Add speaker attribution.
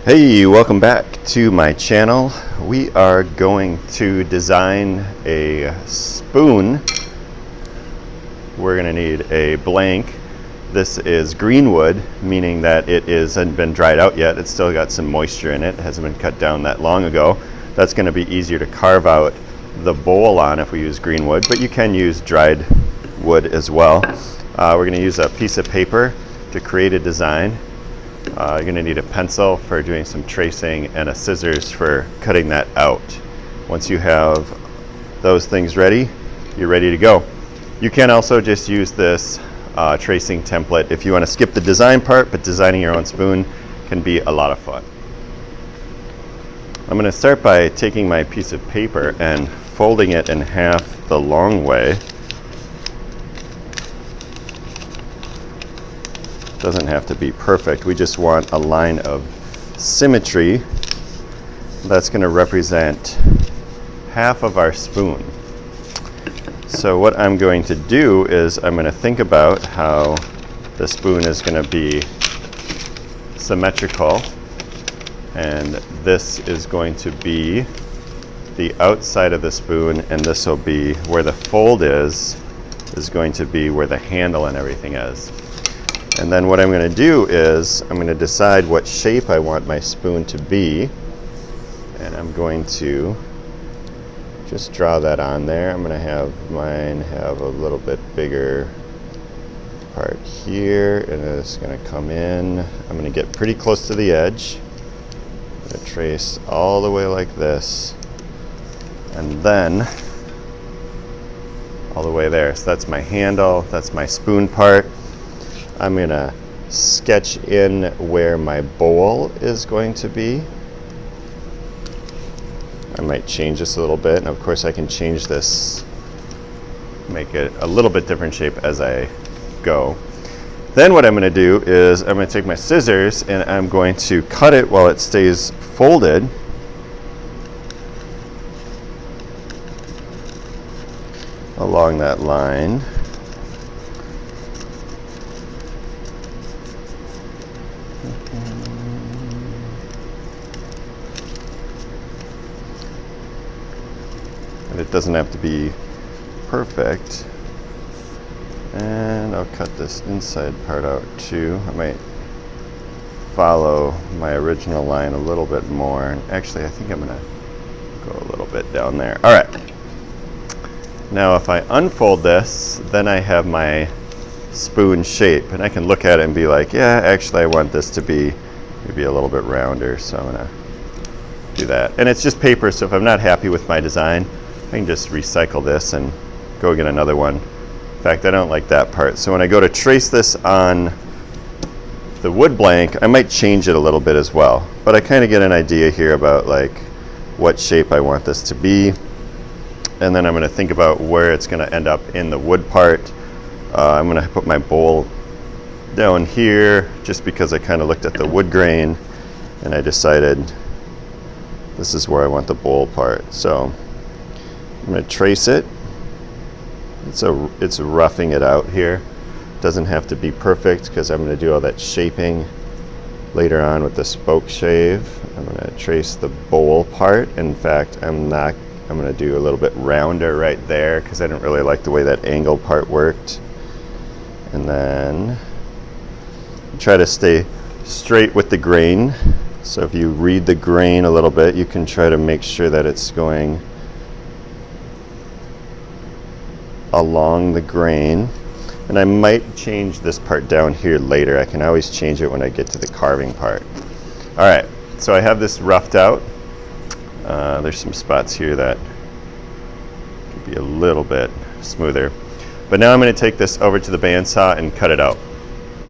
Speaker 1: Hey, welcome back to my channel. We are going to design a spoon. We're going to need a blank. This is green wood, meaning that it hasn't been dried out yet. It's still got some moisture in it. It hasn't been cut down that long ago. That's going to be easier to carve out the bowl on if we use green wood, but you can use dried wood as well. We're going to use a piece of paper to create a design. You're going to need a pencil for doing some tracing and a scissors for cutting that out. Once you have those things ready, you're ready to go. You can also just use this tracing template if you want to skip the design part, but designing your own spoon can be a lot of fun. I'm going to start by taking my piece of paper and folding it in half the long way. Doesn't have to be perfect. We just want a line of symmetry that's going to represent half of our spoon. So what I'm going to do is I'm going to think about how the spoon is going to be symmetrical, and this is going to be the outside of the spoon, and this will be where the fold is going to be where the handle and everything is. And then what I'm going to do is I'm going to decide what shape I want my spoon to be, and I'm going to just draw that on there. I'm going to have mine have a little bit bigger part here, and it's going to come in. I'm going to get pretty close to the edge. I'm going to trace all the way like this, and then all the way there. So that's my handle, that's my spoon part. I'm going to sketch in where my bowl is going to be. I might change this a little bit, and of course I can change this, make it a little bit different shape as I go. Then what I'm going to do is I'm going to take my scissors and I'm going to cut it while it stays folded. Along that line. And it doesn't have to be perfect. And I'll cut this inside part out too. I might follow my original line a little bit more. And actually, I think I'm gonna go a little bit down there. All right. Now if I unfold this, then I have my spoon shape, and I can look at it and be like, yeah, actually I want this to be maybe a little bit rounder, so I'm gonna do that. And it's just paper, so if I'm not happy with my design, I can just recycle this and go get another one. In fact, I don't like that part. So when I go to trace this on the wood blank, I might change it a little bit as well. But I kind of get an idea here about like what shape I want this to be. And then I'm going to think about where it's going to end up in the wood part. I'm going to put my bowl down here just because I kind of looked at the wood grain and I decided this is where I want the bowl part. So I'm going to trace it. It's roughing it out here. Doesn't have to be perfect because I'm going to do all that shaping later on with the spoke shave. I'm going to trace the bowl part. In fact, I'm going to do a little bit rounder right there because I didn't really like the way that angle part worked. And then try to stay straight with the grain. So if you read the grain a little bit, you can try to make sure that it's going along the grain. And I might change this part down here later. I can always change it when I get to the carving part. All right, so I have this roughed out. There's some spots here that could be a little bit smoother. But now I'm going to take this over to the bandsaw and cut it out.